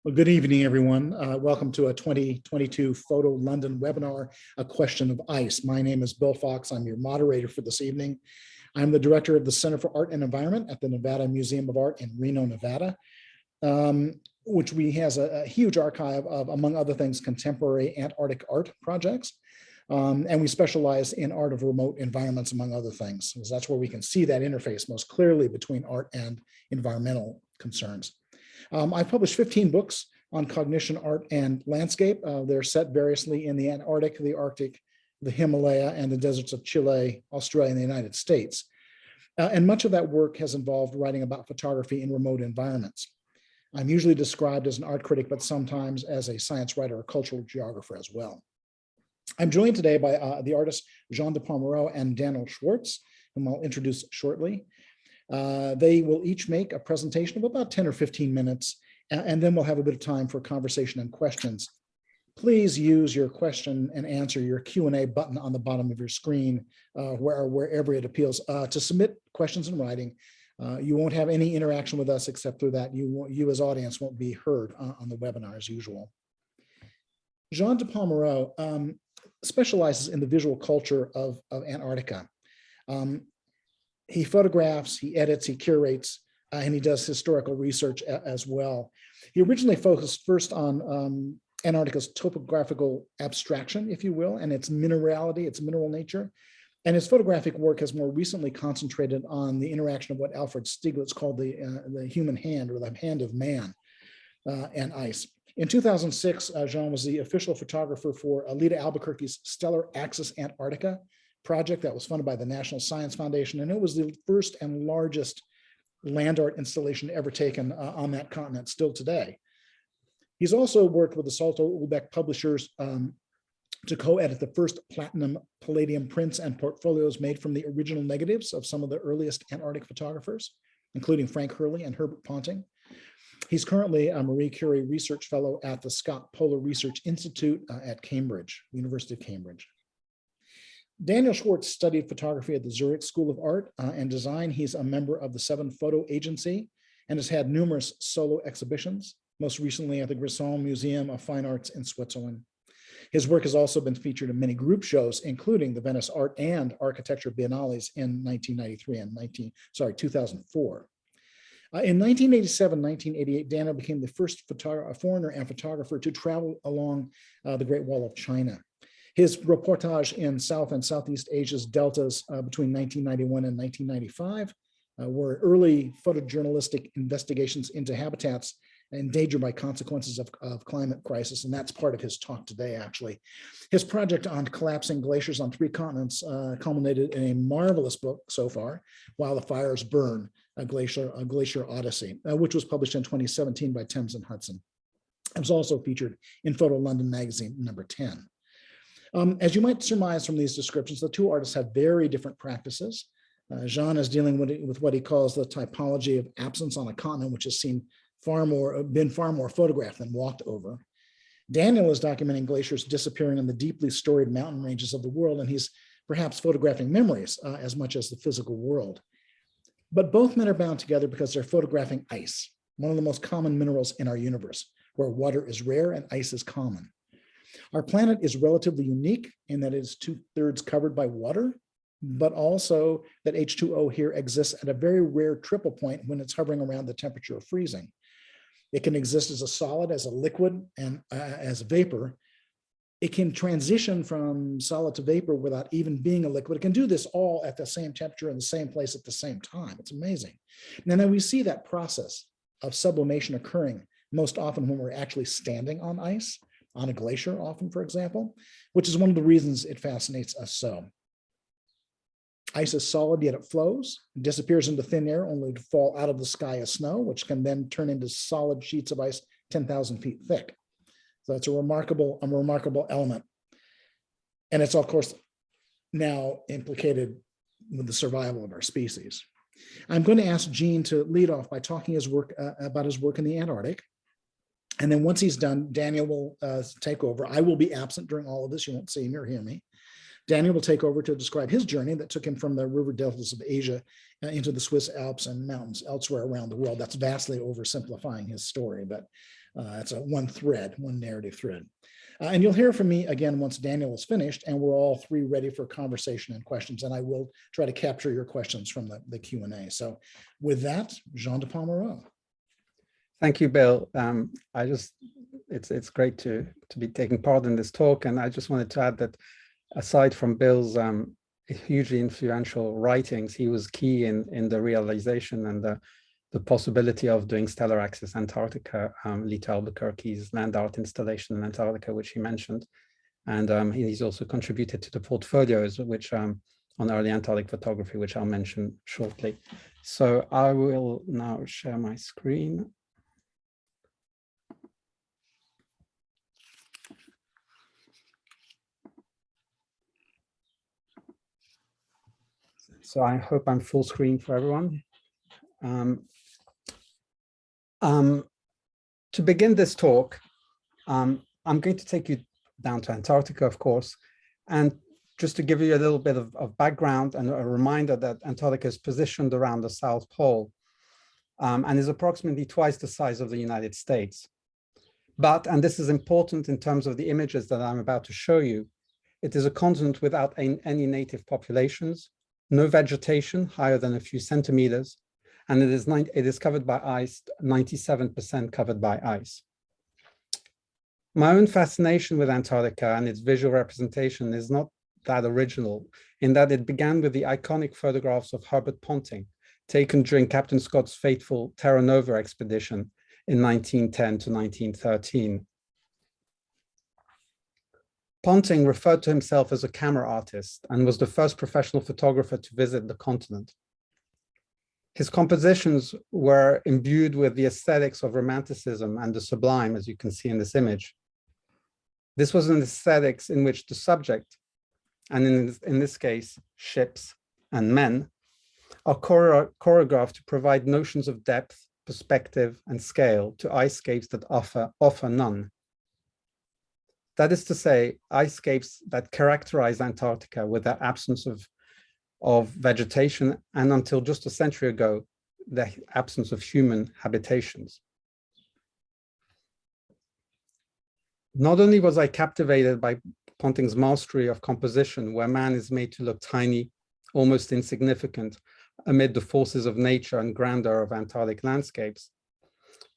Well, good evening, everyone. Welcome to a 2022 Photo London webinar, A Question of Ice. My name is Bill Fox. I'm your moderator for this evening. I'm the director of the Center for Art and Environment at the Nevada Museum of Art in Reno, Nevada, which has a huge archive of, among other things, contemporary Antarctic art projects. And we specialize in art of remote environments, among other things. So that's where we can see that interface most clearly between art and environmental concerns. I've published 15 books on cognition, art, and landscape. They're set variously in the Antarctic, the Arctic, the Himalaya, and the deserts of Chile, Australia, and the United States. And much of that work has involved writing about photography in remote environments. I'm usually described as an art critic, but sometimes as a science writer or cultural geographer as well. I'm joined today by the artists Jean de Pomereu and Daniel Schwartz, whom I'll introduce shortly. They will each make a presentation of about 10 or 15 minutes, and then we'll have a bit of time for conversation and questions. Please use your question and answer, your Q&A button on the bottom of your screen, wherever it appeals, to submit questions in writing. You won't have any interaction with us except through that. You as audience won't be heard on the webinar as usual. Jean de Pomereu specializes in the visual culture of Antarctica. He photographs, he edits, he curates, and he does historical research as well. He originally focused first on Antarctica's topographical abstraction, if you will, and its minerality, its mineral nature. And his photographic work has more recently concentrated on the interaction of what Alfred Stieglitz called the human hand, or the hand of man, and ice. In 2006, Jean was the official photographer for Alida Albuquerque's Stellar Axis Antarctica project that was funded by the National Science Foundation, and it was the first and largest land art installation ever taken on that continent still today. He's also worked with the Salto Ulbeck publishers to co-edit the first platinum palladium prints and portfolios made from the original negatives of some of the earliest Antarctic photographers, including Frank Hurley and Herbert Ponting. He's currently a Marie Curie Research Fellow at the Scott Polar Research Institute at Cambridge, University of Cambridge. Daniel Schwartz studied photography at the Zurich School of Art and Design. He's a member of the Seven Photo Agency and has had numerous solo exhibitions, most recently at the Grisson Museum of Fine Arts in Switzerland. His work has also been featured in many group shows, including the Venice Art and Architecture Biennales in 1993 and 2004. In 1987, 1988, Daniel became the first foreigner and photographer to travel along the Great Wall of China. His reportage in South and Southeast Asia's deltas between 1991 and 1995 were early photojournalistic investigations into habitats endangered by consequences of climate crisis, and that's part of his talk today, actually. His project on collapsing glaciers on 3 continents culminated in a marvelous book so far, While the Fires Burn, a Glacier Odyssey, which was published in 2017 by Thames and Hudson. It was also featured in Photo London magazine number 10. As you might surmise from these descriptions, the two artists have very different practices. Jean is dealing with what he calls the typology of absence on a continent, which has been far more photographed than walked over. Daniel is documenting glaciers disappearing in the deeply storied mountain ranges of the world, and he's perhaps photographing memories as much as the physical world. But both men are bound together because they're photographing ice, one of the most common minerals in our universe, where water is rare and ice is common. Our planet is relatively unique in that it is 2/3 covered by water, but also that H2O here exists at a very rare triple point when it's hovering around the temperature of freezing. It can exist as a solid, as a liquid, and as a vapor. It can transition from solid to vapor without even being a liquid. It can do this all at the same temperature in the same place at the same time. It's amazing. And then we see that process of sublimation occurring most often when we're actually standing on ice, on a glacier often, for example, which is one of the reasons it fascinates us so. Ice is solid, yet it flows, disappears into thin air only to fall out of the sky as snow, which can then turn into solid sheets of ice 10,000 feet thick. So it's a remarkable element. And it's, of course, now implicated with the survival of our species. I'm going to ask Gene to lead off by talking about his work in the Antarctic. And then once he's done, Daniel will take over. I will be absent during all of this. You won't see me or hear me. Daniel will take over to describe his journey that took him from the river deltas of Asia into the Swiss Alps and mountains elsewhere around the world. That's vastly oversimplifying his story, but It's a one thread, one narrative thread. And you'll hear from me again once Daniel is finished and we're all three ready for conversation and questions. And I will try to capture your questions from the Q&A. So with that, Jean de Pomereu. Thank you, Bill. It's great to be taking part in this talk. And I just wanted to add that aside from Bill's hugely influential writings, he was key in the realization and the possibility of doing stellar access Antarctica, Lito Albuquerque's land art installation in Antarctica, which he mentioned. And he's also contributed to the portfolios, which on early Antarctic photography, which I'll mention shortly. So I will now share my screen. So I hope I'm full screen for everyone. To begin this talk, I'm going to take you down to Antarctica, of course, and just to give you a little bit of background and a reminder that Antarctica is positioned around the South Pole and is approximately twice the size of the United States. But, and this is important in terms of the images that I'm about to show you, it is a continent without any native populations, no vegetation higher than a few centimeters, and it is covered by ice, 97% covered by ice. My own fascination with Antarctica and its visual representation is not that original, in that it began with the iconic photographs of Herbert Ponting, taken during Captain Scott's fateful Terra Nova expedition in 1910 to 1913. Ponting referred to himself as a camera artist and was the first professional photographer to visit the continent. His compositions were imbued with the aesthetics of romanticism and the sublime, as you can see in this image. This was an aesthetics in which the subject, and in this case, ships and men, are choreographed to provide notions of depth, perspective, and scale to icescapes that offer none. That is to say, icescapes that characterize Antarctica with their absence of vegetation and until just a century ago, the absence of human habitations. Not only was I captivated by Ponting's mastery of composition, where man is made to look tiny, almost insignificant, amid the forces of nature and grandeur of Antarctic landscapes,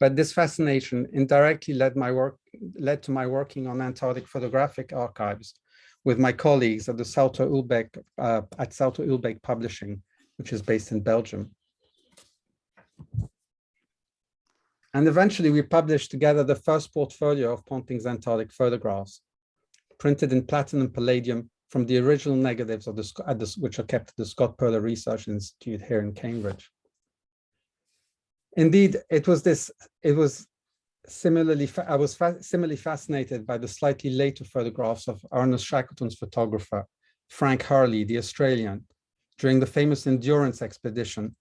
but this fascination indirectly led to my working on Antarctic photographic archives with my colleagues at the Salto Ulbeek Publishing, which is based in Belgium. And eventually we published together the first portfolio of Ponting's Antarctic photographs, printed in platinum palladium from the original negatives of which are kept at the Scott Polar Research Institute here in Cambridge. Indeed, I was similarly fascinated by the slightly later photographs of Ernest Shackleton's photographer, Frank Hurley, the Australian, during the famous Endurance expedition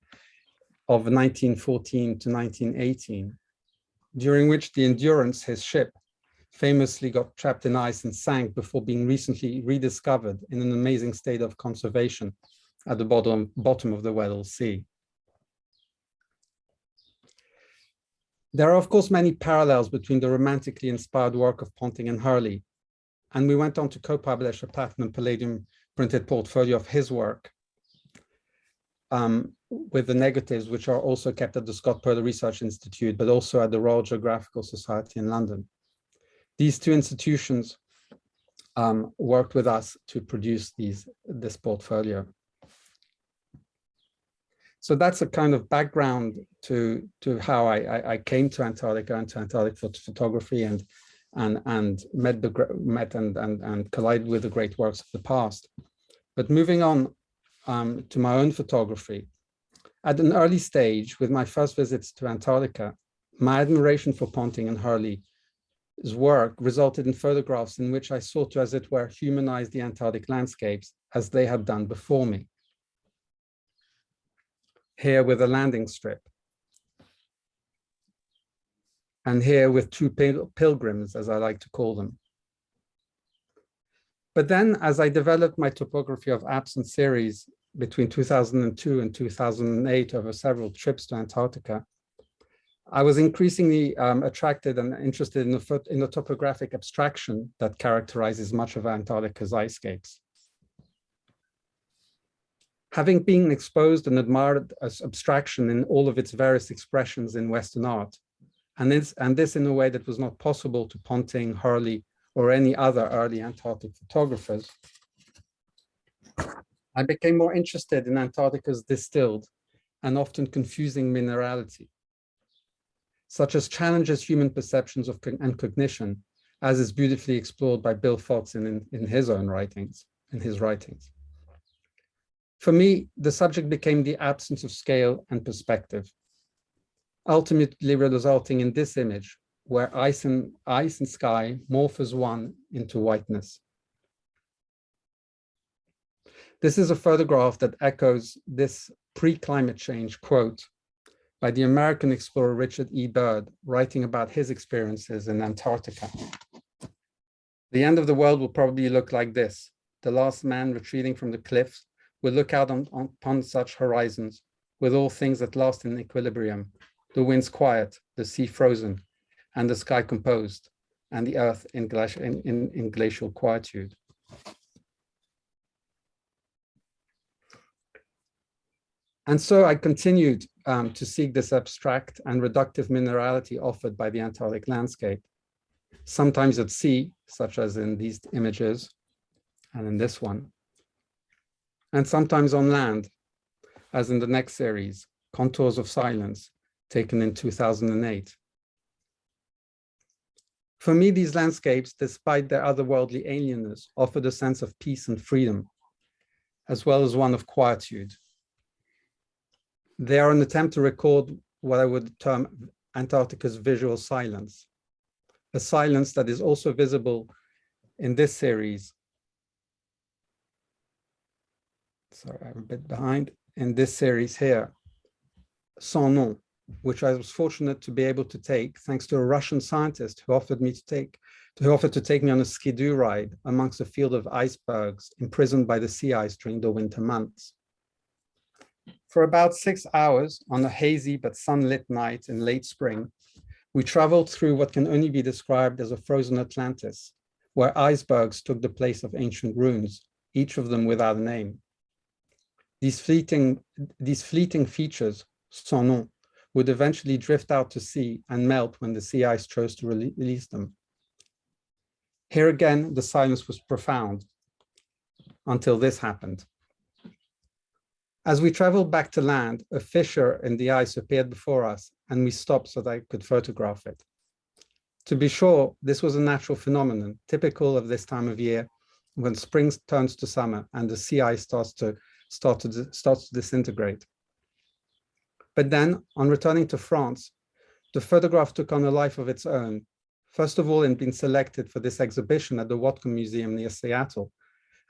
of 1914 to 1918, during which the Endurance, his ship, famously got trapped in ice and sank before being recently rediscovered in an amazing state of conservation at the bottom of the Weddell Sea. There are, of course, many parallels between the romantically inspired work of Ponting and Hurley, and we went on to co-publish a platinum palladium printed portfolio of his work with the negatives, which are also kept at the Scott Polar Research Institute, but also at the Royal Geographical Society in London. These two institutions worked with us to produce this portfolio. So that's a kind of background to how I came to Antarctica and to Antarctic photography and met and collided with the great works of the past. But moving on to my own photography, at an early stage with my first visits to Antarctica, my admiration for Ponting and Hurley's work resulted in photographs in which I sought to, as it were, humanize the Antarctic landscapes as they had done before me. Here with a landing strip, and here with two pilgrims, as I like to call them. But then, as I developed my topography of absent series between 2002 and 2008 over several trips to Antarctica, I was increasingly attracted and interested in the topographic abstraction that characterizes much of Antarctica's icescapes. Having been exposed and admired as abstraction in all of its various expressions in Western art, and this in a way that was not possible to Ponting, Hurley, or any other early Antarctic photographers, I became more interested in Antarctica's distilled and often confusing minerality, such as challenges human perceptions of and cognition, as is beautifully explored by Bill Fox in his own writings, For me, the subject became the absence of scale and perspective, ultimately resulting in this image, where ice and sky morph as one into whiteness. This is a photograph that echoes this pre-climate change quote by the American explorer Richard E. Byrd, writing about his experiences in Antarctica. The end of the world will probably look like this. The last man retreating from the cliffs will look out upon such horizons, with all things at last in equilibrium, the winds quiet, the sea frozen, and the sky composed, and the earth in glacial quietude. And so I continued to seek this abstract and reductive minerality offered by the Antarctic landscape, sometimes at sea, such as in these images and in this one, and sometimes on land, as in the next series, Contours of Silence, taken in 2008. For me, these landscapes, despite their otherworldly alienness, offered a sense of peace and freedom, as well as one of quietude. They are an attempt to record what I would term Antarctica's visual silence, a silence that is also visible in this series. Sorry, I'm a bit behind. In this series here, Sans Nom, which I was fortunate to be able to take thanks to a Russian scientist who offered to take me on a skidoo ride amongst a field of icebergs imprisoned by the sea ice during the winter months. For about 6 hours on a hazy but sunlit night in late spring, we traveled through what can only be described as a frozen Atlantis, where icebergs took the place of ancient ruins, each of them without a name. These fleeting features, sans nom, would eventually drift out to sea and melt when the sea ice chose to release them. Here again, the silence was profound until this happened. As we traveled back to land, a fissure in the ice appeared before us, and we stopped so that I could photograph it. To be sure, this was a natural phenomenon, typical of this time of year, when spring turns to summer and the sea ice starts to disintegrate. But then, on returning to France, the photograph took on a life of its own. First of all, in being selected for this exhibition at the Whatcom Museum near Seattle,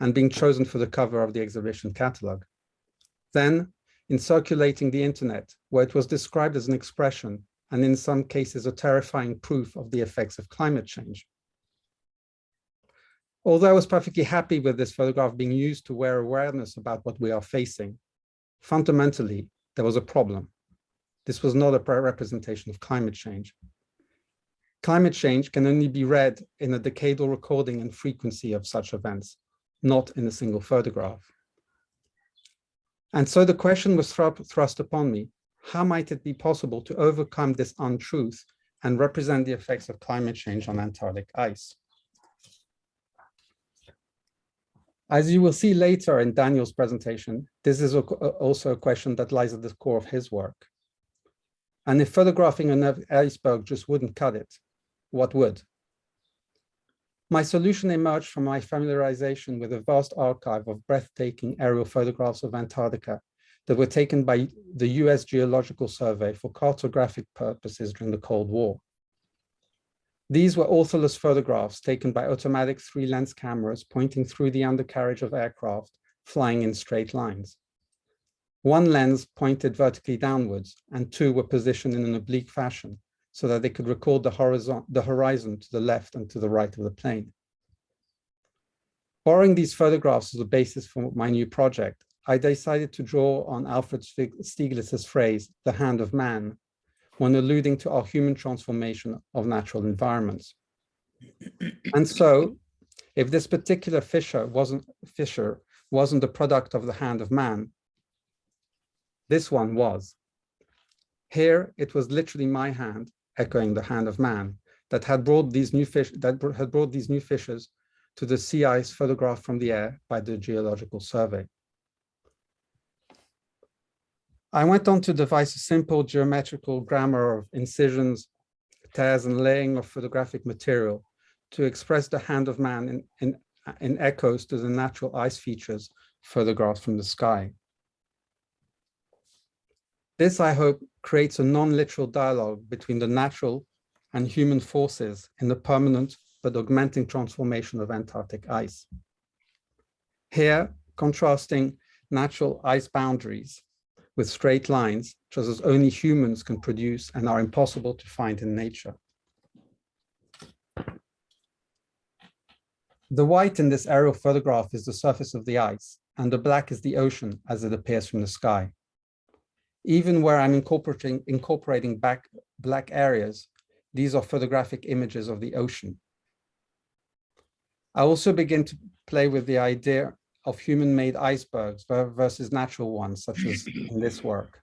and being chosen for the cover of the exhibition catalog. Then, in circulating the internet, where it was described as an expression, and in some cases a terrifying proof of the effects of climate change. Although I was perfectly happy with this photograph being used to wear awareness about what we are facing, fundamentally, there was a problem. This was not a representation of climate change. Climate change can only be read in a decadal recording and frequency of such events, not in a single photograph. And so the question was thrust upon me, how might it be possible to overcome this untruth and represent the effects of climate change on Antarctic ice? As you will see later in Daniel's presentation, this is also a question that lies at the core of his work. And if photographing an iceberg just wouldn't cut it, what would? My solution emerged from my familiarization with a vast archive of breathtaking aerial photographs of Antarctica that were taken by the US Geological Survey for cartographic purposes during the Cold War. These were authorless photographs taken by automatic 3-lens cameras pointing through the undercarriage of aircraft flying in straight lines. One lens pointed vertically downwards and 2 were positioned in an oblique fashion so that they could record the horizon to the left and to the right of the plane. Borrowing these photographs as a basis for my new project, I decided to draw on Alfred Stieglitz's phrase, "the hand of man," when alluding to our human transformation of natural environments. And so, if this particular fissure wasn't the product of the hand of man, this one was. Here, it was literally my hand, echoing the hand of man, that had brought these new fissures to the sea ice photographed from the air by the Geological Survey. I went on to devise a simple geometrical grammar of incisions, tears, and laying of photographic material to express the hand of man in echoes to the natural ice features photographed from the sky. This, I hope, creates a non-literal dialogue between the natural and human forces in the permanent but augmenting transformation of Antarctic ice. Here, contrasting natural ice boundaries with straight lines, such as only humans can produce and are impossible to find in nature. The white in this aerial photograph is the surface of the ice, and the black is the ocean as it appears from the sky. Even where I'm incorporating black areas, these are photographic images of the ocean. I also begin to play with the idea of human-made icebergs versus natural ones, such as in this work.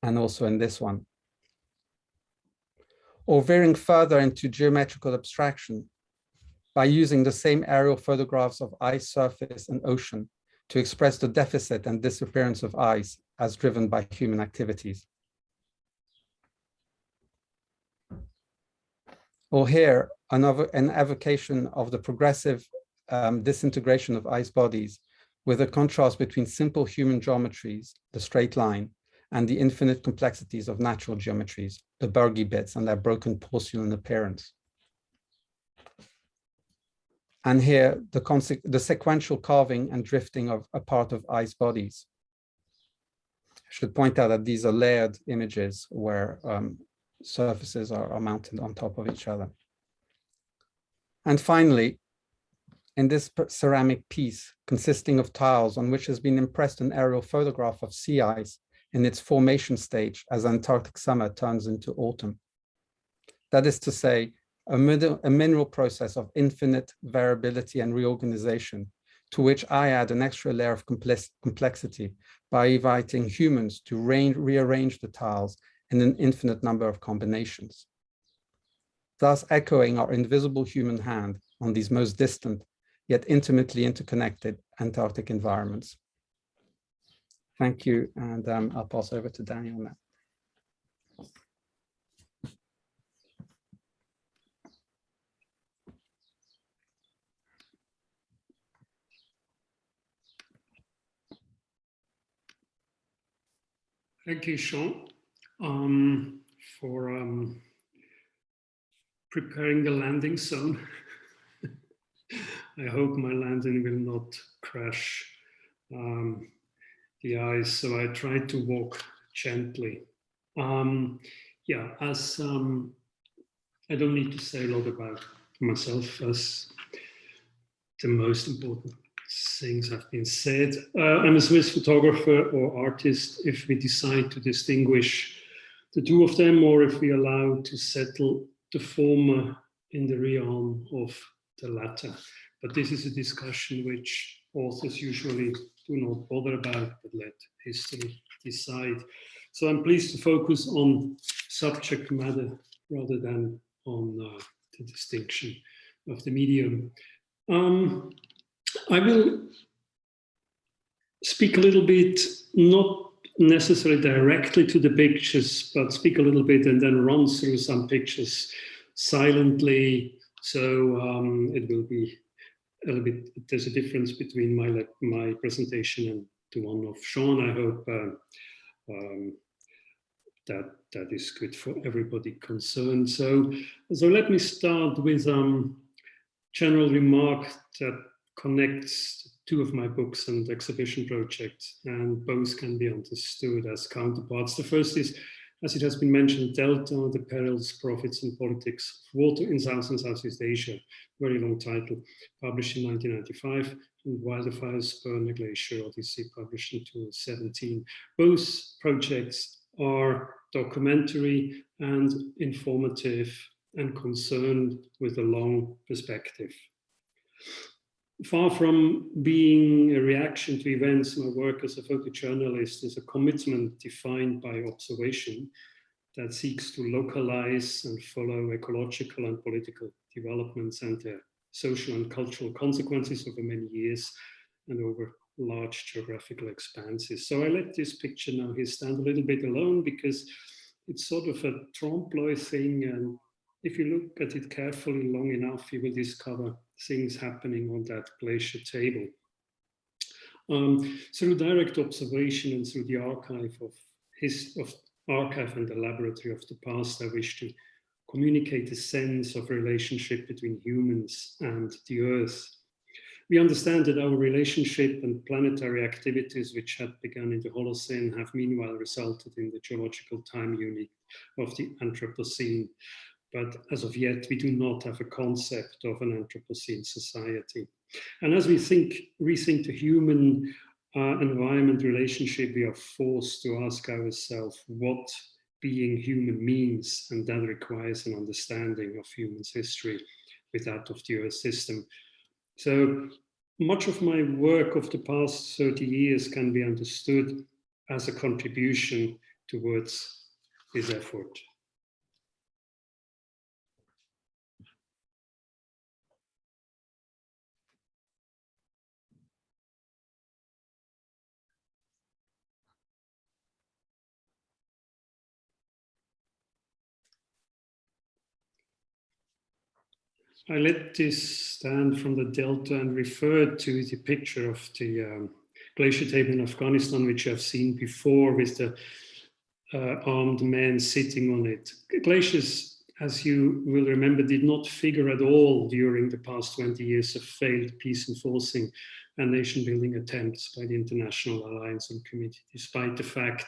And also in this one. Or veering further into geometrical abstraction by using the same aerial photographs of ice surface and ocean to express the deficit and disappearance of ice as driven by human activities. Or here, an evocation of the progressive disintegration of ice bodies with a contrast between simple human geometries, the straight line, and the infinite complexities of natural geometries, the bergy bits and their broken porcelain appearance. And here, the sequential carving and drifting of a part of ice bodies. I should point out that these are layered images where surfaces are mounted on top of each other. And finally, in this ceramic piece consisting of tiles on which has been impressed an aerial photograph of sea ice in its formation stage as Antarctic summer turns into autumn. That is to say, a mineral process of infinite variability and reorganization, to which I add an extra layer of complexity by inviting humans to rearrange the tiles in an infinite number of combinations, thus echoing our invisible human hand on these most distant, yet intimately interconnected Antarctic environments. Thank you, and I'll pass over to Daniel now. Thank you, Sean, for preparing the landing zone. I hope my landing will not crash the ice, so I try to walk gently. Yeah, as I don't need to say a lot about myself, as the most important things have been said. I'm a Swiss photographer or artist if we decide to distinguish the two of them, or if we allow to settle the former in the realm of the latter. But this is a discussion which authors usually do not bother about, but let history decide. So I'm pleased to focus on subject matter rather than on the distinction of the medium. I will speak a little bit, not necessarily directly to the pictures, but speak a little bit and then run through some pictures silently. So it will be a little bit, there's a difference between my presentation and the one of Sean. I hope that is good for everybody concerned. So let me start with general remark that connects two of my books and exhibition projects, and both can be understood as counterparts. The first is As it has been mentioned, Delta, the Perils, Profits and Politics of Water in South and Southeast Asia, very long title, published in 1995, and Wildfires Burn the Glacier Odyssey, published in 2017. Both projects are documentary and informative and concerned with a long perspective. Far from being a reaction to events, my work as a photojournalist is a commitment defined by observation that seeks to localize and follow ecological and political developments and their social and cultural consequences over many years and over large geographical expanses. So I let this picture now here stand a little bit alone because it's sort of a trompe-l'oeil thing, and if you look at it carefully long enough, you will discover things happening on that glacier table. Through direct observation and through the archive and the laboratory of the past, I wish to communicate a sense of relationship between humans and the Earth. We understand that our relationship and planetary activities, which had begun in the Holocene, have meanwhile resulted in the geological time unit of the Anthropocene. But as of yet, we do not have a concept of an Anthropocene society. And as we rethink the human environment relationship, we are forced to ask ourselves what being human means, and that requires an understanding of human history with that of the Earth system. So much of my work of the past 30 years can be understood as a contribution towards this effort. I let this stand from the Delta and referred to the picture of the glacier table in Afghanistan, which I've seen before with the armed men sitting on it. Glaciers, as you will remember, did not figure at all during the past 20 years of failed peace enforcing and nation building attempts by the International Alliance and Committee, despite the fact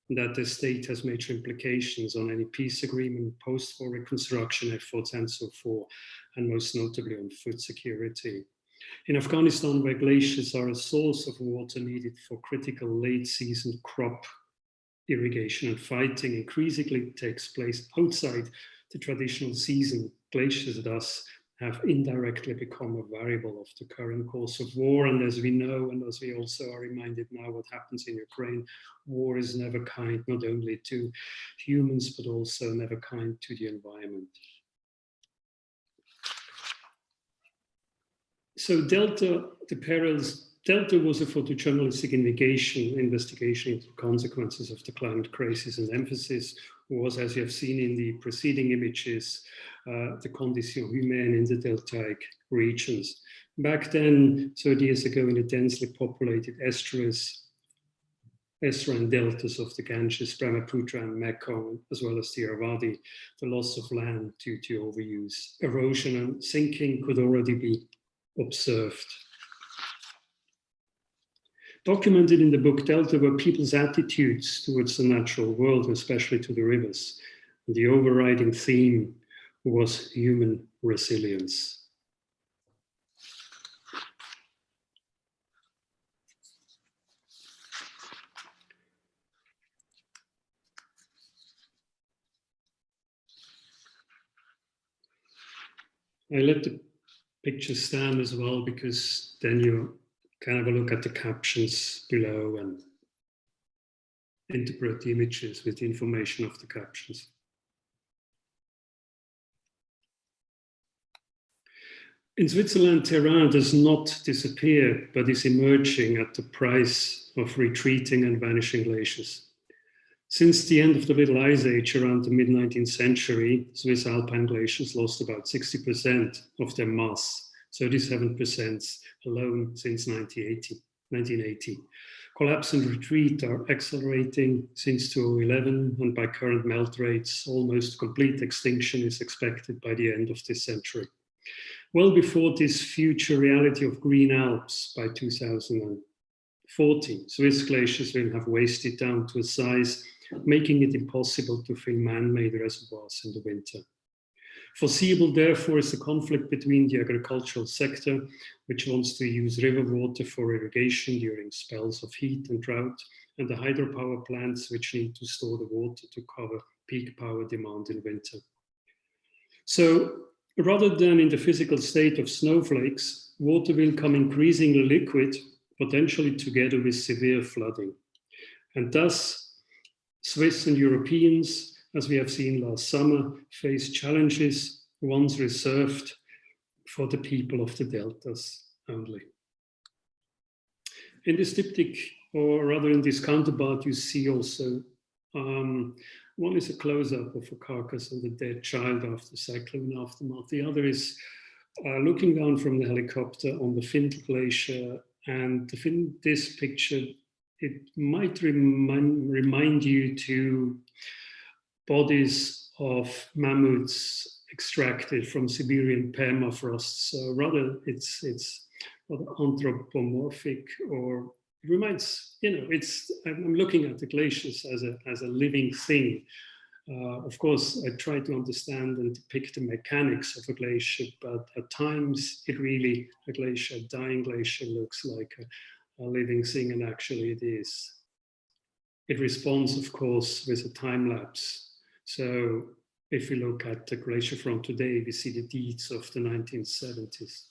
that the state has major implications on any peace agreement, post-war reconstruction efforts, and so forth, and most notably on food security. In Afghanistan, where glaciers are a source of water needed for critical late-season crop irrigation and fighting, increasingly takes place outside the traditional season. Glaciers thus have indirectly become a variable of the current course of war. And as we know, and as we also are reminded now what happens in Ukraine, war is never kind, not only to humans, but also never kind to the environment. So Delta, the Perils, Delta was a photojournalistic investigation into the consequences of the climate crisis, and emphasis was, as you have seen in the preceding images, the condition humaine in the deltaic regions. Back then, 30 years ago, in the densely populated estuaries and deltas of the Ganges, Brahmaputra and Mekong, as well as the Irrawaddy, the loss of land due to overuse, erosion and sinking could already be observed. Documented in the book Delta were people's attitudes towards the natural world, especially to the rivers. And the overriding theme was human resilience. I let the picture stand as well, because then you can have a look at the captions below and interpret the images with the information of the captions. In Switzerland, terrain does not disappear, but is emerging at the price of retreating and vanishing glaciers. Since the end of the Little Ice Age, around the mid-19th century, Swiss alpine glaciers lost about 60% of their mass, 37% alone since 1980. Collapse and retreat are accelerating since 2011, and by current melt rates, almost complete extinction is expected by the end of this century. Well before this future reality of green Alps by 2040, Swiss glaciers will have wasted down to a size making it impossible to fill man-made reservoirs in the winter. Foreseeable, therefore, is the conflict between the agricultural sector, which wants to use river water for irrigation during spells of heat and drought, and the hydropower plants, which need to store the water to cover peak power demand in winter. So, rather than in the physical state of snowflakes, water will come increasingly liquid, potentially together with severe flooding. And thus, Swiss and Europeans, as we have seen last summer, face challenges once reserved for the people of the deltas only. In this diptych, or rather in this counterpart, you see also one is a close-up of a carcass and a dead child after cyclone aftermath. The other is looking down from the helicopter on the Findel Glacier, and this picture, it might remind you to bodies of mammoths extracted from Siberian permafrost. So rather, it's rather anthropomorphic, or it reminds, I'm looking at the glaciers as a living thing. Of course, I try to understand and depict the mechanics of a glacier, but at times a dying glacier looks like a living thing, and actually it is. It responds, of course, with a time lapse. So if we look at the glacier from today, we see the deeds of the 1970s.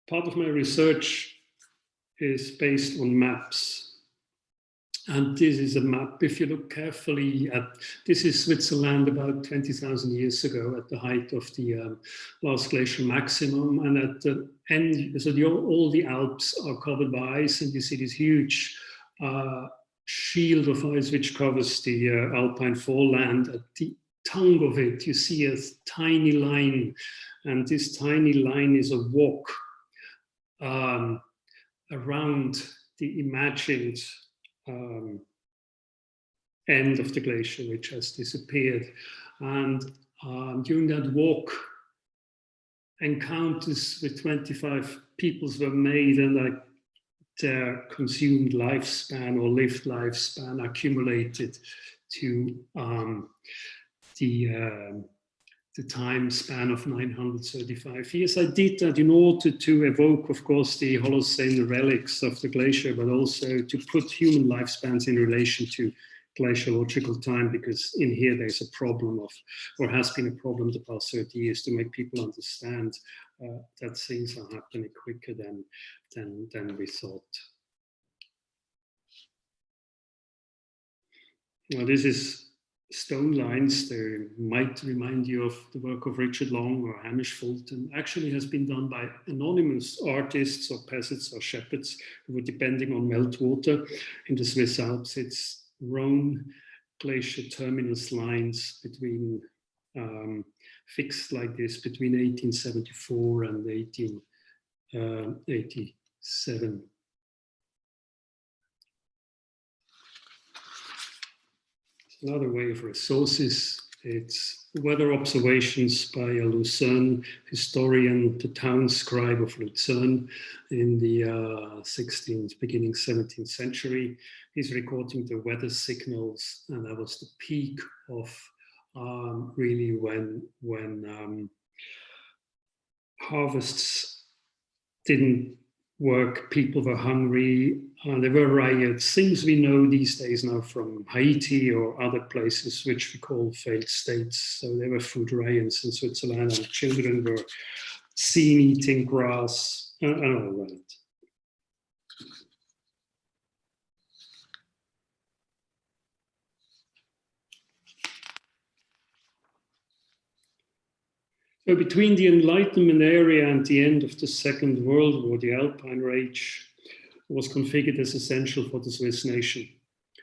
Part of my research is based on maps. And this is a map, if you look carefully at, this is Switzerland about 20,000 years ago at the height of the last glacial maximum. And at the end, so all the Alps are covered by ice, and you see this huge shield of ice which covers the alpine foreland. At the tongue of it, you see a tiny line, and this tiny line is a walk around the imagined end of the glacier, which has disappeared. And during that walk, encounters with 25 peoples were made, and their consumed lifespan or lived lifespan accumulated to the time span of 935 years. I did that in order to evoke, of course, the Holocene relics of the glacier, but also to put human lifespans in relation to glaciological time, because in here there's a problem of, or has been a problem the past 30 years, to make people understand that things are happening quicker than we thought. Now, this is stone lines. They might remind you of the work of Richard Long or Hamish Fulton. Actually has been done by anonymous artists or peasants or shepherds who were depending on meltwater in the Swiss Alps. It's Rhone glacier terminus lines between fixed like this between 1874 and 1887. Another way of resources, it's weather observations by a Lucerne historian, the town scribe of Lucerne in the 16th, beginning 17th century. He's recording the weather signals, and that was the peak of really when harvests didn't work, people were hungry, there were riots, things we know these days now from Haiti or other places which we call failed states. So there were food riots in Switzerland, and children were seen eating grass and all that. So between the Enlightenment era and the end of the Second World War, the Alpine Range was configured as essential for the Swiss nation.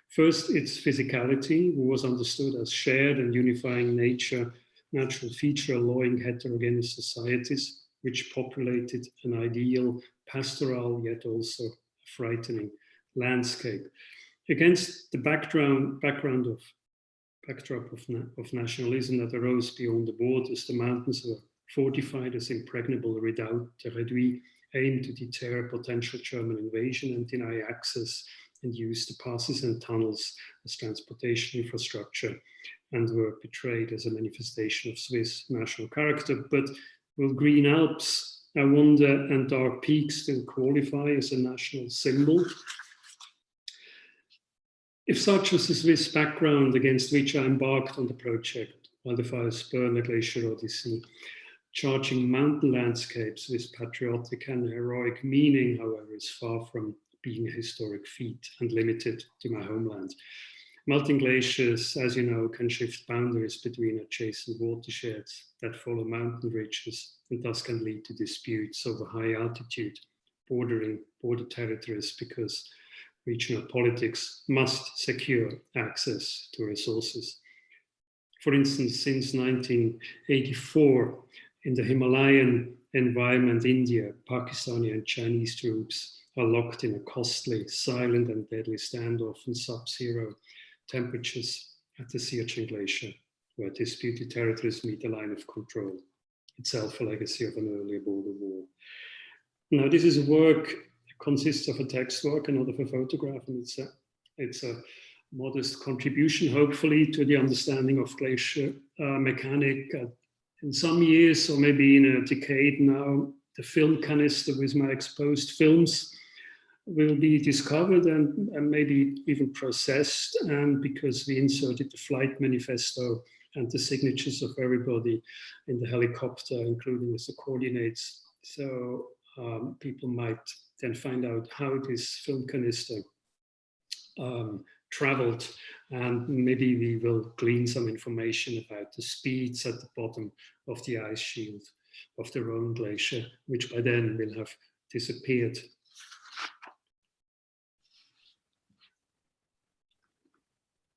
First, its physicality was understood as shared and unifying natural feature, allowing heterogeneous societies, which populated an ideal, pastoral, yet also frightening landscape. Against the backdrop of nationalism that arose beyond the borders, the mountains were fortified as impregnable redoubt. The Reduit aimed to deter potential German invasion and deny access and used the passes and tunnels as transportation infrastructure and were portrayed as a manifestation of Swiss national character. But will Green Alps, I wonder, and dark peaks still qualify as a national symbol? If such was the Swiss background against which I embarked on the project, Wildfire Spurn, a Glacier Odyssey, charging mountain landscapes with patriotic and heroic meaning, however, is far from being a historic feat and limited to my homeland. Melting glaciers, as you know, can shift boundaries between adjacent watersheds that follow mountain ridges and thus can lead to disputes over high altitude, bordering border territories, because regional politics must secure access to resources. For instance, since 1984, in the Himalayan environment, India, Pakistani and Chinese troops are locked in a costly, silent and deadly standoff in sub-zero temperatures at the Siachen Glacier, where disputed territories meet a line of control, itself a legacy of an earlier border war. Now, this is a work, consists of a text work and not of a photograph, and it's a modest contribution, hopefully, to the understanding of glacier mechanic. In some years, or maybe in a decade now, the film canister with my exposed films will be discovered and maybe even processed, and because we inserted the flight manifesto and the signatures of everybody in the helicopter, including with the coordinates. So people might then find out how this film canister traveled, and maybe we will glean some information about the speeds at the bottom of the ice shield of the Rhone Glacier, which by then will have disappeared.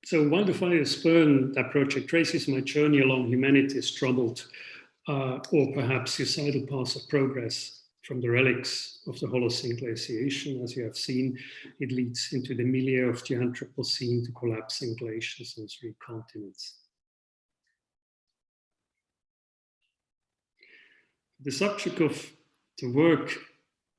So Wildfire Spurn, that project traces my journey along humanity's troubled or perhaps suicidal path of progress. From the relics of the Holocene glaciation, as you have seen, it leads into the milieu of the Anthropocene to collapsing glaciers on 3 continents. The subject of the work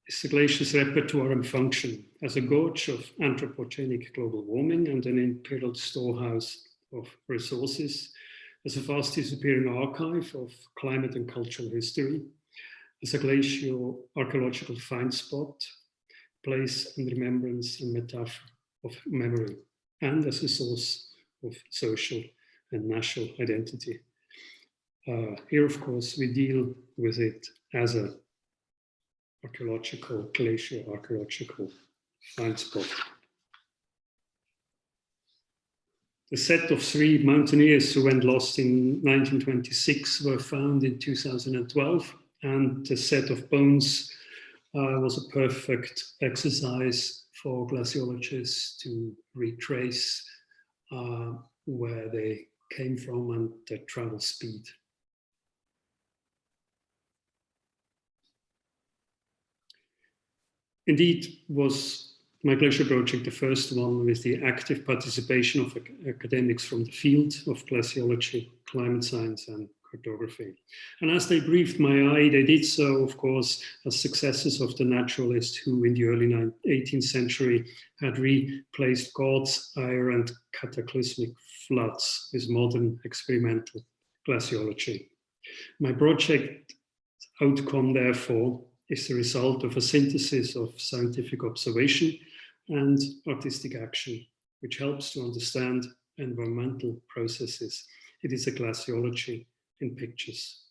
is the glacier's repertoire and function as a gorge of anthropogenic global warming and an imperial storehouse of resources, as a fast disappearing archive of climate and cultural history, as a glacial archaeological find spot, place and remembrance and metaphor of memory, and as a source of social and national identity. Here, of course, we deal with it as a glacial archaeological find spot. The set of 3 mountaineers who went lost in 1926 were found in 2012, and the set of bones was a perfect exercise for glaciologists to retrace where they came from and their travel speed. Indeed, was my glacier project the first one with the active participation of academics from the field of glaciology, climate science and cartography. And as they breathed my eye, they did so, of course, as successors of the naturalists who in the early 18th century had replaced God's ire and cataclysmic floods with modern experimental glaciology. My project outcome, therefore, is the result of a synthesis of scientific observation and artistic action, which helps to understand environmental processes. It is a glaciology in pictures.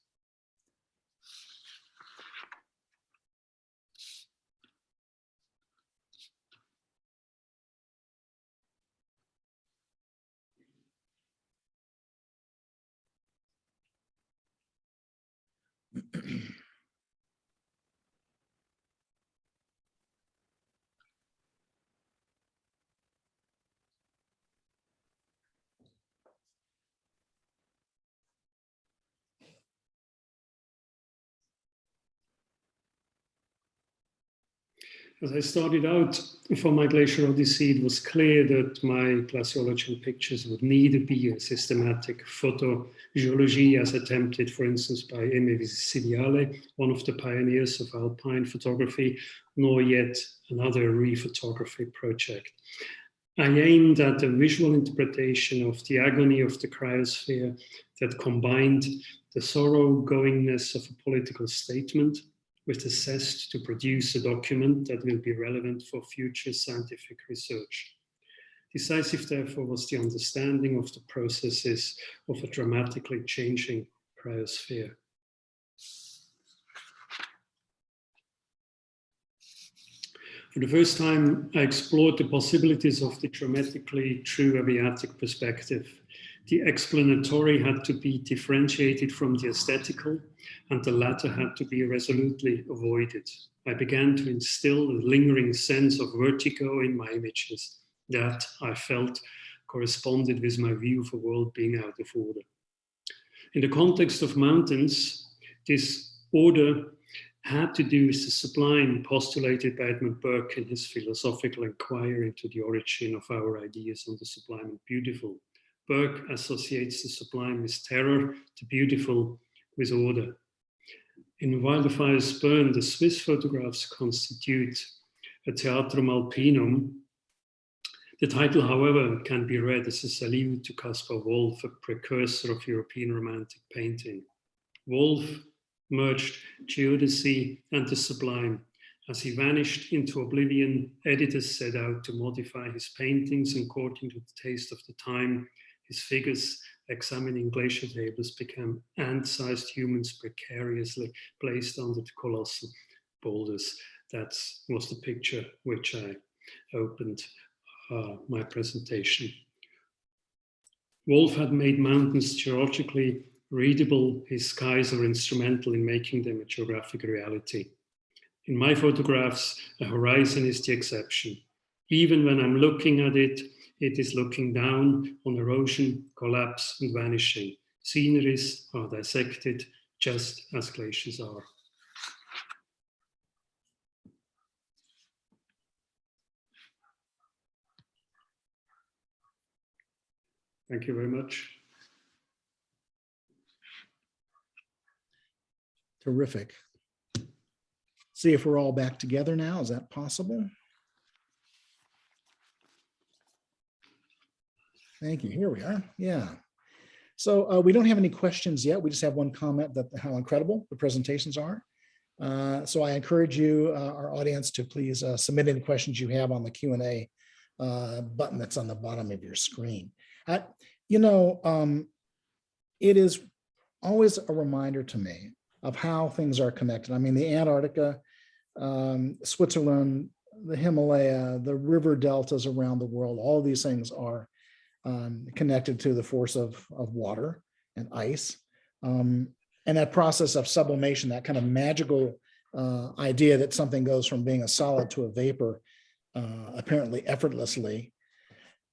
As I started out for my Glacier Odyssey, it was clear that my glaciology pictures would neither be a systematic photogeology as attempted, for instance, by Aimé Visigliale, one of the pioneers of alpine photography, nor yet another rephotography project. I aimed at a visual interpretation of the agony of the cryosphere that combined the thoroughgoingness of a political statement with the zest to produce a document that will be relevant for future scientific research. Decisive, therefore, was the understanding of the processes of a dramatically changing cryosphere. For the first time, I explored the possibilities of the dramatically true aviatic perspective. The explanatory had to be differentiated from the aesthetical, and the latter had to be resolutely avoided. I began to instill a lingering sense of vertigo in my images that I felt corresponded with my view of a world being out of order. In the context of mountains, this order had to do with the sublime postulated by Edmund Burke in his philosophical inquiry into the origin of our ideas on the sublime and beautiful. Burke associates the sublime with terror, the beautiful with order. In While the Fires Burn, the Swiss photographs constitute a Theatrum Alpinum. The title, however, can be read as a salute to Caspar Wolff, a precursor of European Romantic painting. Wolff merged geodesy and the sublime. As he vanished into oblivion, editors set out to modify his paintings according to the taste of the time. His figures, examining glacier tables, became ant-sized humans precariously placed under the colossal boulders. That was the picture which I opened my presentation. Wolff had made mountains geologically readable. His skies are instrumental in making them a geographic reality. In my photographs, a horizon is the exception. Even when I'm looking at it, it is looking down on erosion, collapse, and vanishing. Sceneries are dissected just as glaciers are. Thank you very much. Terrific. See if we're all back together now. Is that possible? Thank you. Here we are. Yeah. So we don't have any questions yet. We just have one comment that how incredible the presentations are. So I encourage you, our audience, to please submit any questions you have on the Q&A button that's on the bottom of your screen. It is always a reminder to me of how things are connected. I mean, the Antarctica, Switzerland, the Himalaya, the river deltas around the world, all of these things are connected to the force of water and ice. And that process of sublimation, that kind of magical idea that something goes from being a solid to a vapor, apparently effortlessly,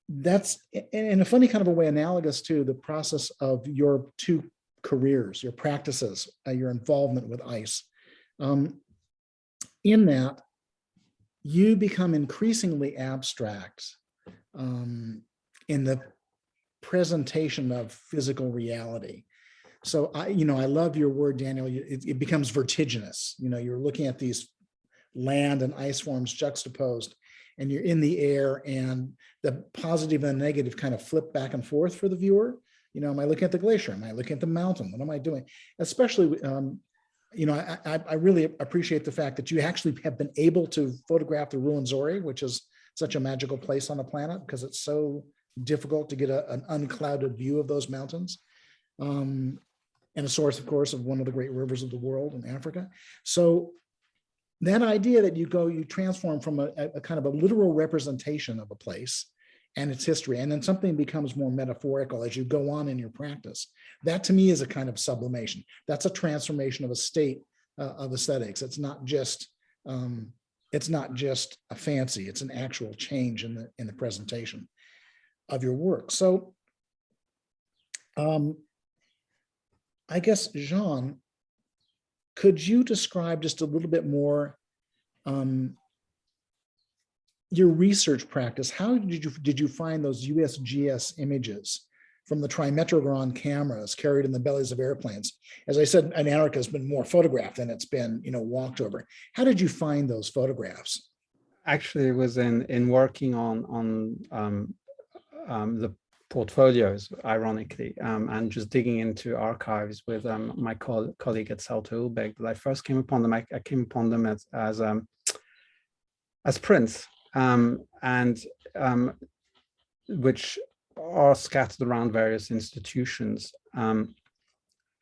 that's in a funny kind of a way analogous to the process of your two careers, your practices, your involvement with ice. In that, you become increasingly abstract in the presentation of physical reality. So I love your word, Daniel. It becomes vertiginous. You're looking at these land and ice forms juxtaposed, and you're in the air, and the positive and negative kind of flip back and forth for the viewer. Am I looking at the glacier? Am I looking at the mountain? What am I doing? Especially, I really appreciate the fact that you actually have been able to photograph the Ruwenzori, which is such a magical place on the planet because it's so difficult to get an unclouded view of those mountains. And a source, of course, of one of the great rivers of the world in Africa. So that idea that you transform from a kind of a literal representation of a place and its history, and then something becomes more metaphorical as you go on in your practice. That to me is a kind of sublimation. That's a transformation of a state of aesthetics. It's not just a fancy, it's an actual change in the presentation of your work. So I guess, Jean, could you describe just a little bit more your research practice? How did you find those USGS images from the trimetrograph cameras carried in the bellies of airplanes. As I said, Antarctica has been more photographed than it's been, walked over. How did you find those photographs? Actually, it was in working on the portfolios, ironically, and just digging into archives with my colleague at Salto Ulbeck that I first came upon them. I came upon them as prints, which are scattered around various institutions.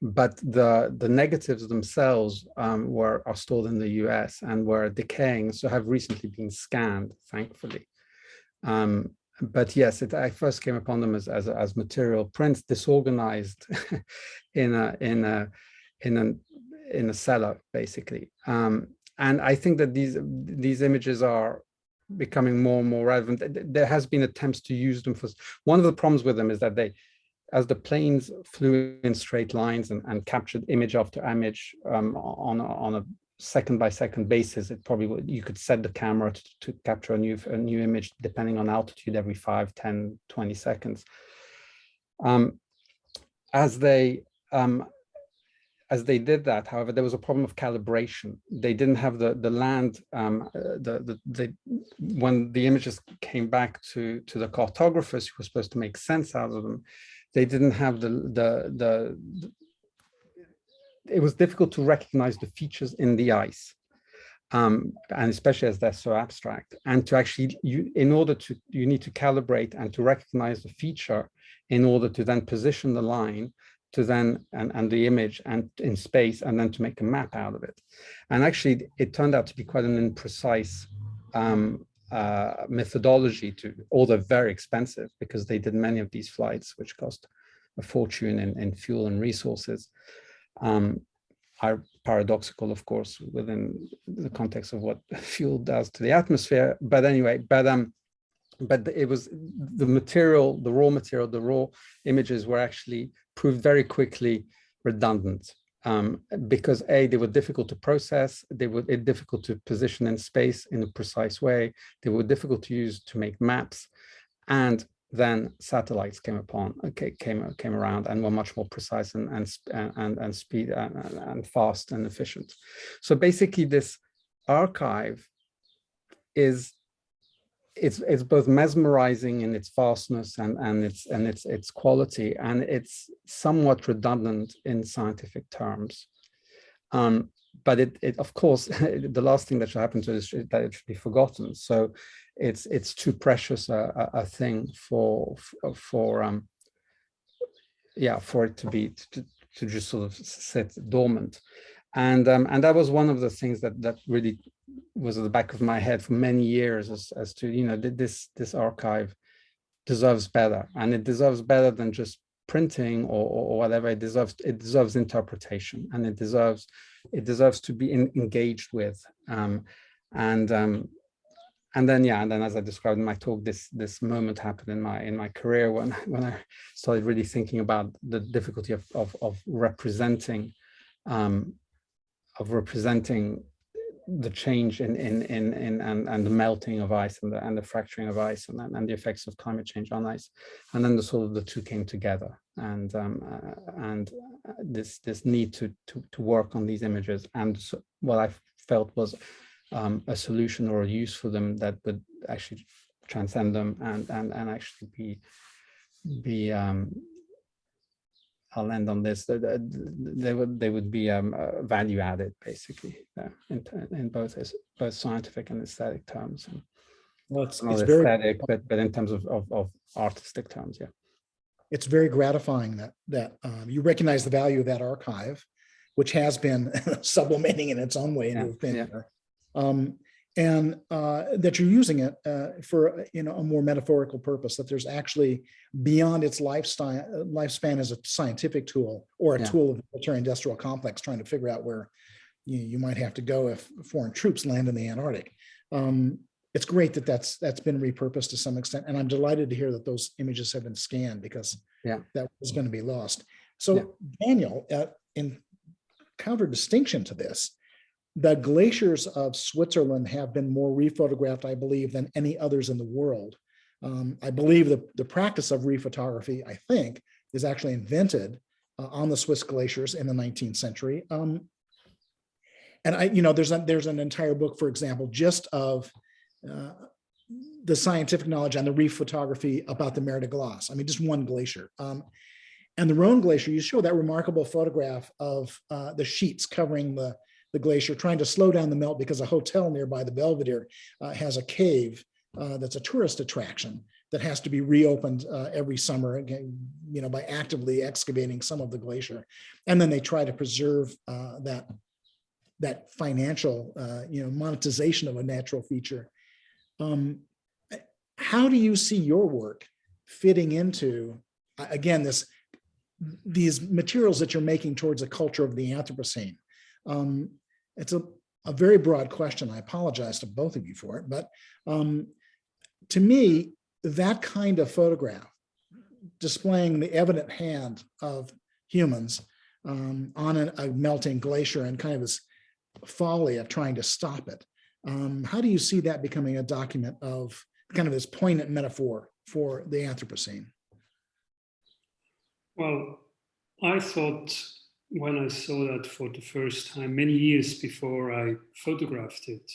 But the negatives themselves are stored in the US and were decaying, so have recently been scanned, thankfully. But yes, I first came upon them as material prints, disorganized in a cellar, basically. And I think that these images are becoming more and more relevant. There has been attempts to use them for. One of the problems with them is that as the planes flew in straight lines and captured image after image on a second by second basis, it probably you could set the camera to capture a new image depending on altitude every 5, 10, 20 seconds. As they did that, however, there was a problem of calibration. They didn't have the land. When the images came back to the cartographers who were supposed to make sense out of them, they didn't have it was difficult to recognize the features in the ice, and especially as they're so abstract. And to actually, you need to calibrate and to recognize the feature in order to then position the line to then and the image and in space, and then to make a map out of it. And actually, it turned out to be quite an imprecise methodology, although very expensive, because they did many of these flights, which cost a fortune in fuel and resources. Are paradoxical, of course, within the context of what fuel does to the atmosphere. But anyway, but it was the material, the raw images were actually proved very quickly redundant, because they were difficult to process, they were difficult to position in space in a precise way, they were difficult to use to make maps, and then satellites came around and were much more precise and speed and fast and efficient. So basically, this archive it's both mesmerizing in its vastness and its quality, and it's somewhat redundant in scientific terms. But it of course, the last thing that should happen to it is that it should be forgotten. So it's too precious a thing for it to just sort of sit dormant. And that was one of the things that really was at the back of my head for many years, as to, this archive deserves better, and it deserves better than just printing or whatever. It deserves interpretation, and it deserves to be engaged with. And then as I described in my talk, this moment happened in my career when I started really thinking about the difficulty of representing the change and the melting of ice and the fracturing of ice and the effects of climate change on ice. And then the two came together, and this need to work on these images, and so what I felt was a solution or a use for them that would actually transcend them and actually be I'll end on this. They would be value added, basically, in both scientific and aesthetic terms. Well, it's very aesthetic, but in terms of artistic terms, yeah. It's very gratifying that you recognize the value of that archive, which has been sublimating in its own way into thin air. And that you're using it for a more metaphorical purpose, that there's actually beyond its lifespan as a scientific tool or a tool of the military-industrial complex, trying to figure out where you might have to go if foreign troops land in the Antarctic. It's great that that's been repurposed to some extent, and I'm delighted to hear that those images have been scanned, because that was going to be lost. So Daniel, in counter-distinction to this, the glaciers of Switzerland have been more rephotographed, I believe, than any others in the world. I believe the practice of rephotography, I think, is actually invented on the Swiss glaciers in the 19th century. And there's an entire book, for example, just of the scientific knowledge on the reef photography about the Mer de Glace. I mean, just one glacier. And the Rhone Glacier, you show that remarkable photograph of the sheets covering the glacier, trying to slow down the melt because a hotel nearby, the Belvedere, has a cave that's a tourist attraction that has to be reopened every summer, again, by actively excavating some of the glacier. And then they try to preserve that financial, monetization of a natural feature. How do you see your work fitting into, again, these materials that you're making towards a culture of the Anthropocene? It's a very broad question. I apologize to both of you for it, but to me, that kind of photograph displaying the evident hand of humans on a melting glacier and kind of this folly of trying to stop it. How do you see that becoming a document of kind of this poignant metaphor for the Anthropocene? Well, I thought when I saw that for the first time, many years before I photographed it,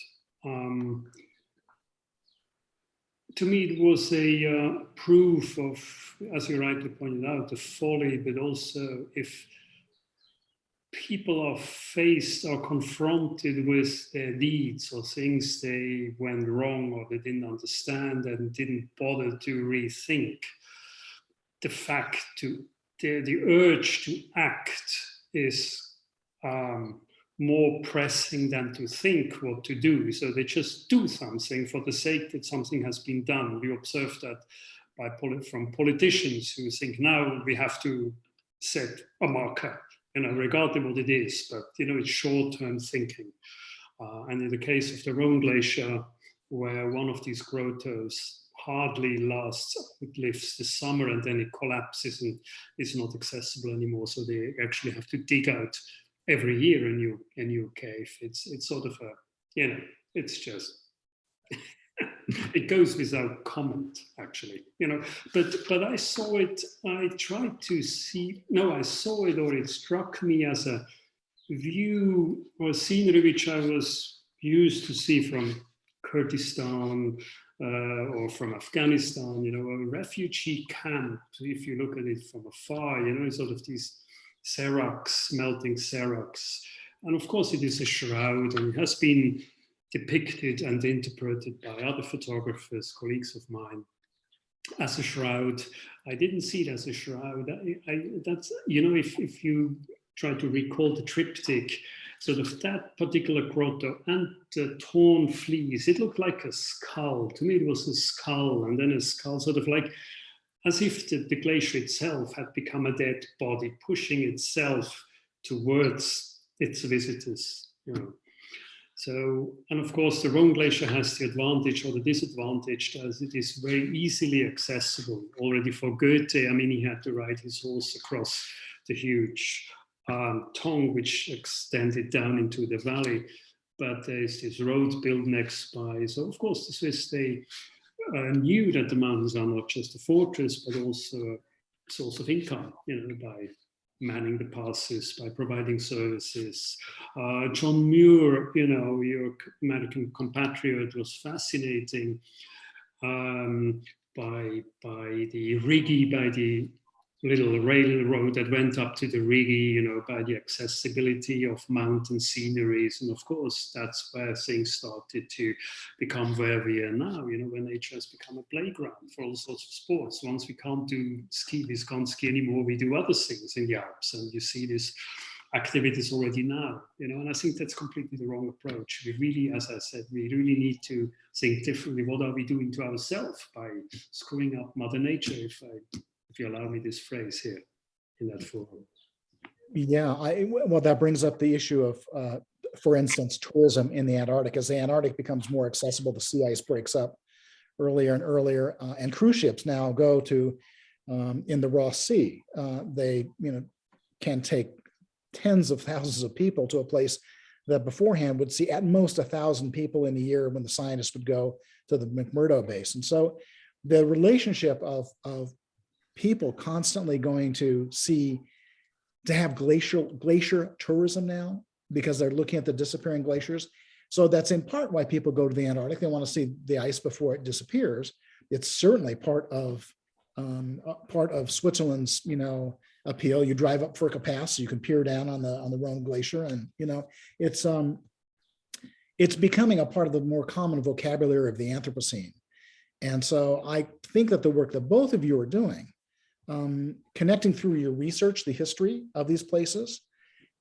to me it was a proof of, as you rightly pointed out, the folly, but also if people are faced or confronted with their deeds or things they went wrong or they didn't understand and didn't bother to rethink, the fact to the urge to act is more pressing than to think what to do. So they just do something for the sake that something has been done. We observe that from politicians who think now we have to set a marker, regardless what it is, but it's short-term thinking. And in the case of the Rhone Glacier, where one of these grottos hardly lives the summer and then it collapses and is not accessible anymore. So they actually have to dig out every year a new cave. It's sort of it's just it goes without comment, actually, but I saw it, I tried to see, no, I saw it, or it struck me as a view or scenery which I was used to see from Kurdistan or from Afghanistan, a refugee camp. If you look at it from afar, sort of these seracs, melting seracs. And of course it is a shroud and it has been depicted and interpreted by other photographers, colleagues of mine, as a shroud. I didn't see it as a shroud. That's, if you try to recall the triptych, sort of that particular grotto and the torn fleece, it looked like a skull. To me, it was a skull, and then a skull, sort of like as if the glacier itself had become a dead body, pushing itself towards its visitors. So, and of course, the Rhone Glacier has the advantage or the disadvantage as it is very easily accessible. Already for Goethe, he had to ride his horse across the huge tongue which extended down into the valley, but there's this road built next by. So of course the Swiss, they knew that the mountains are not just a fortress but also a source of income, by manning the passes, by providing services. John Muir, your American compatriot, was fascinating by the Rigi, by the little railroad that went up to the Rigi, by the accessibility of mountain sceneries. And of course, that's where things started to become where we are now, when nature has become a playground for all sorts of sports. Once we can't can't ski anymore, we do other things in the Alps. And you see these activities already now, and I think that's completely the wrong approach. We really, as I said, we really need to think differently. What are we doing to ourselves by screwing up Mother Nature, if you allow me this phrase here in that forum? Yeah, well, that brings up the issue of, for instance, tourism in the Antarctic. As the Antarctic becomes more accessible, the sea ice breaks up earlier and earlier, and cruise ships now go to in the Ross Sea. They, can take tens of thousands of people to a place that beforehand would see at most 1,000 people in a year when the scientists would go to the McMurdo base. And so the relationship of people constantly going to have glacier tourism now because they're looking at the disappearing glaciers. So that's in part why people go to the Antarctic. They want to see the ice before it disappears. It's certainly part of Switzerland's, appeal. You drive up Furka Pass, so you can peer down on the Rhone Glacier, and it's becoming a part of the more common vocabulary of the Anthropocene. And so I think that the work that both of you are doing, connecting through your research, the history of these places,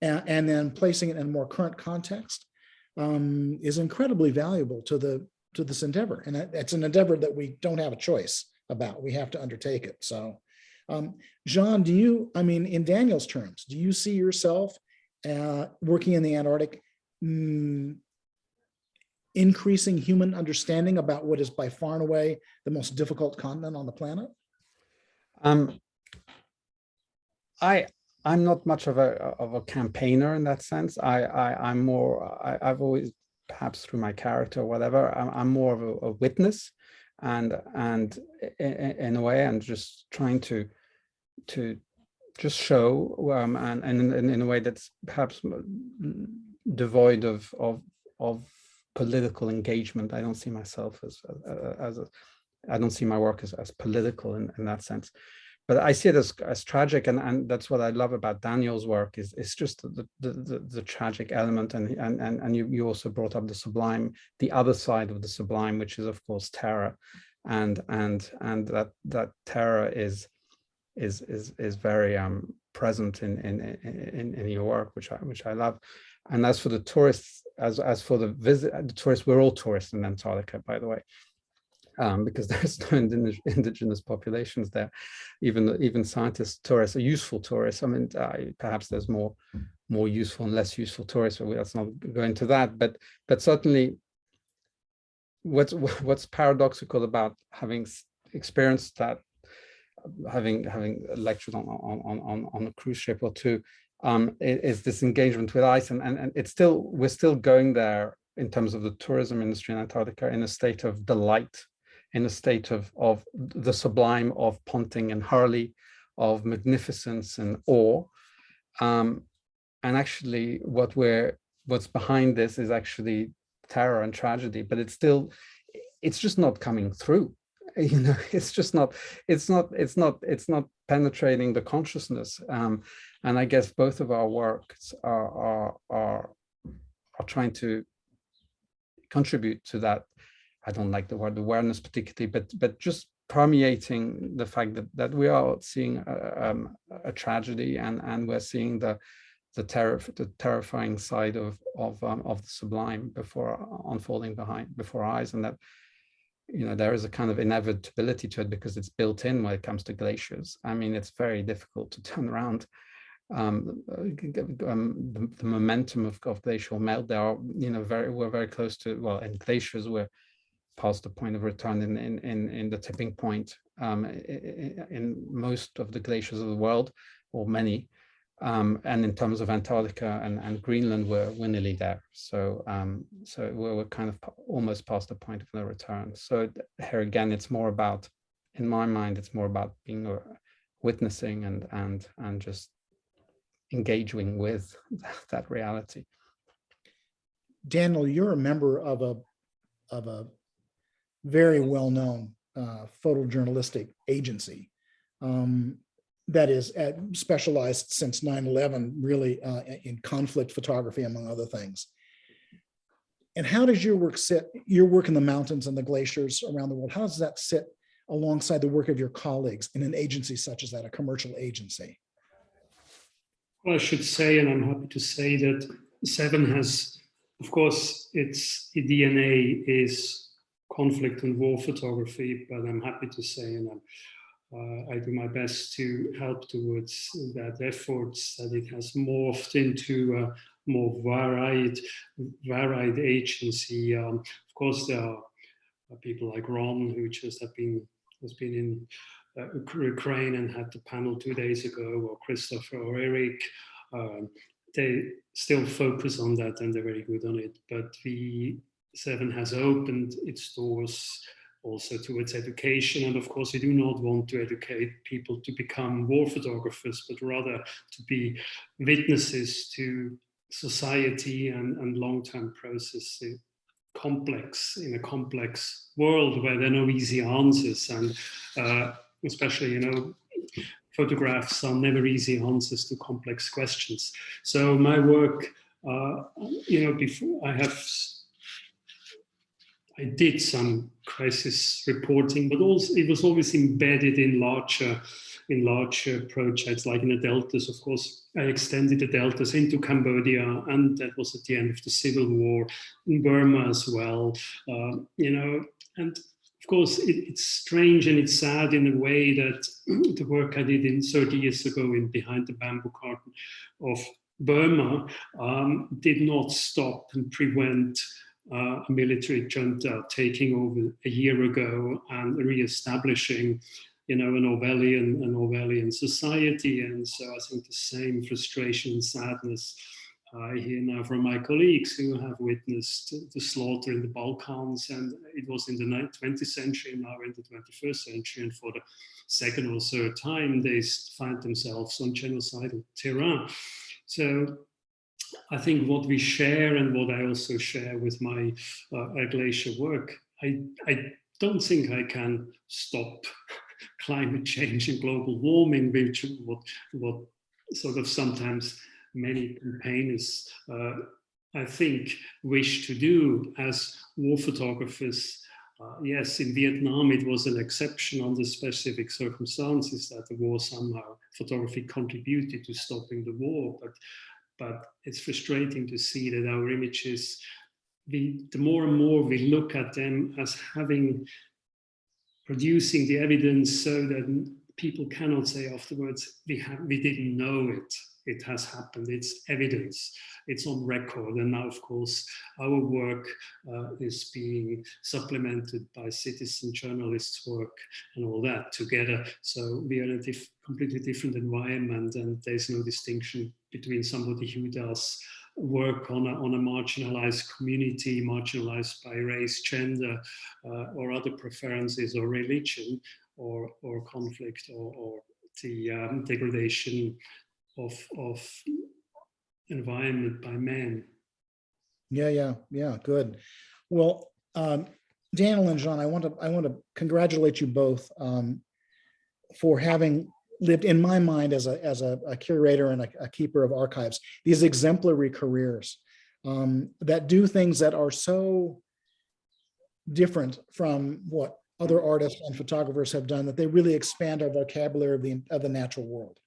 and then placing it in a more current context, is incredibly valuable to this endeavor. And it's an endeavor that we don't have a choice about. We have to undertake it. So, Jean, in Daniel's terms, do you see yourself working in the Antarctic, increasing human understanding about what is by far and away the most difficult continent on the planet? I'm not much of a campaigner in that sense. I'm more, I've always, perhaps through my character or whatever, I'm more of a witness, and in a way, and just trying to just show, and in a way that's perhaps devoid of political engagement. I don't see myself I don't see my work as political in that sense. But I see it as tragic, and that's what I love about Daniel's work is just the tragic element, and you also brought up the sublime, the other side of the sublime, which is of course terror, and that terror is very present in your work, which I love. And as for the tourists, as for the tourists, we're all tourists in Antarctica, by the way. Because there's no indigenous populations there. Even scientists, tourists are useful tourists. I mean, perhaps there's more useful and less useful tourists, but let's not go into that. But certainly, what's paradoxical about having experienced that, having lectured on a cruise ship or two, is this engagement with ice, and we're still going there in terms of the tourism industry in Antarctica in a state of delight, in a state of the sublime, of Ponting and Hurley, of magnificence and awe. And actually what's behind this is actually terror and tragedy, but it's just not coming through. It's not penetrating the consciousness. And I guess both of our works are trying to contribute to that. I don't like the word awareness particularly, but just permeating the fact that we are seeing a tragedy, and we're seeing the terrifying side of the sublime unfolding before our eyes, and that there is a kind of inevitability to it because it's built in when it comes to glaciers. I mean, it's very difficult to turn around the momentum of glacial melt. There are, we're very close to, well, in glaciers we're past the point of return in the tipping point in most of the glaciers of the world, or many, and in terms of Antarctica and Greenland, we're nearly there. So we're kind of almost past the point of no return. So here again, it's more about, in my mind, it's more about being witnessing and just engaging with that reality. Daniel, you're a member of a very well-known photojournalistic agency that is specialized since 9/11, really in conflict photography, among other things. And how does your work sit, your work in the mountains and the glaciers around the world, how does that sit alongside the work of your colleagues in an agency such as that, a commercial agency? Well, I should say, and I'm happy to say, that Seven has, of course, its DNA is conflict and war photography, but I'm happy to say, and I do my best to help towards that efforts, that it has morphed into a more varied agency. Of course, there are people like Ron, who just has been in Ukraine and had the panel 2 days ago, or Christopher or Eric. They still focus on that, and they're very good on it. But the Seven has opened its doors also towards education. And of course, we do not want to educate people to become war photographers, but rather to be witnesses to society and long-term processes. In a complex world where there are no easy answers, and especially, photographs are never easy answers to complex questions. So my work, before I did some crisis reporting, but also it was always embedded in larger projects, like in the deltas. Of course, I extended the deltas into Cambodia, and that was at the end of the civil war, in Burma as well. And of course, it's strange and it's sad in a way that the work I did 30 years ago in Behind the Bamboo Curtain of Burma did not stop and prevent a military junta taking over a year ago and re-establishing, an Orwellian society. And so I think the same frustration and sadness I hear now from my colleagues who have witnessed the slaughter in the Balkans, and it was in the 20th century, now in the 21st century, and for the second or third time they find themselves on genocidal terrain. So I think what we share, and what I also share with my glacier work, I don't think I can stop climate change and global warming, which what sort of sometimes many campaigners, I think, wish to do as war photographers. Yes, in Vietnam, it was an exception under specific circumstances that the war somehow, photography contributed to stopping the war. But it's frustrating to see that our images, the more and more we look at them as producing the evidence so that people cannot say afterwards, we didn't know it. It has happened, it's evidence, it's on record. And now, of course, our work is being supplemented by citizen journalists' work and all that together. So we are in a completely different environment, and there's no distinction between somebody who does work on a marginalized community, marginalized by race, gender, or other preferences, or religion, or conflict, or the degradation of environment by men. Yeah, good. Well, Daniel and Jean, I want to congratulate you both for having lived, in my mind, as a curator and a keeper of archives, these exemplary careers that do things that are so different from what other artists and photographers have done, that they really expand our vocabulary of the natural world.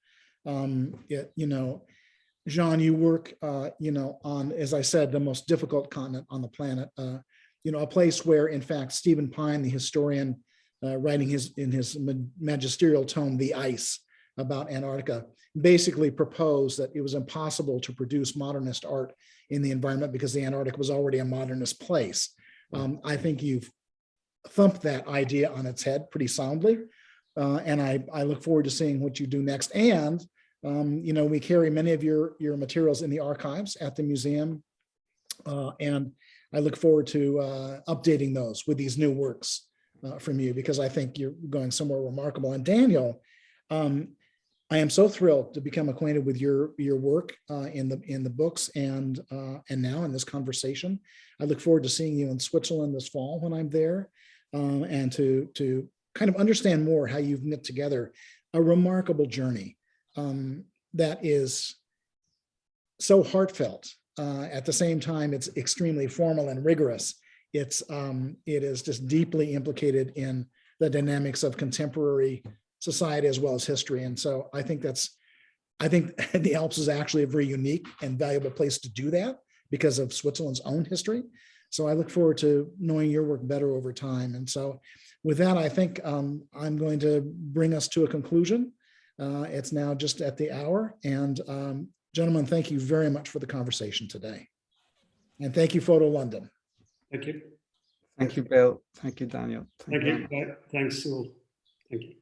Jean, you work, on, as I said, the most difficult continent on the planet, a place where, in fact, Stephen Pine, the historian, writing in his magisterial tome, The Ice, about Antarctica, basically proposed that it was impossible to produce modernist art in the environment because the Antarctic was already a modernist place. I think you've thumped that idea on its head pretty soundly. And I look forward to seeing what you do next. And, we carry many of your materials in the archives at the museum. And I look forward to updating those with these new works from you, because I think you're going somewhere remarkable. And Daniel, I am so thrilled to become acquainted with your work in the books and now in this conversation. I look forward to seeing you in Switzerland this fall when I'm there, and to kind of understand more how you've knit together a remarkable journey that is so heartfelt. At the same time, it's extremely formal and rigorous. It is just deeply implicated in the dynamics of contemporary society as well as history. And so I think the Alps is actually a very unique and valuable place to do that because of Switzerland's own history. So I look forward to knowing your work better over time. And so with that, I think I'm going to bring us to a conclusion. It's now just at the hour. And gentlemen, thank you very much for the conversation today. And thank you, Photo London. Thank you. Thank you, Bill. Thank you, Daniel. Thank you. Thanks all. Thank you.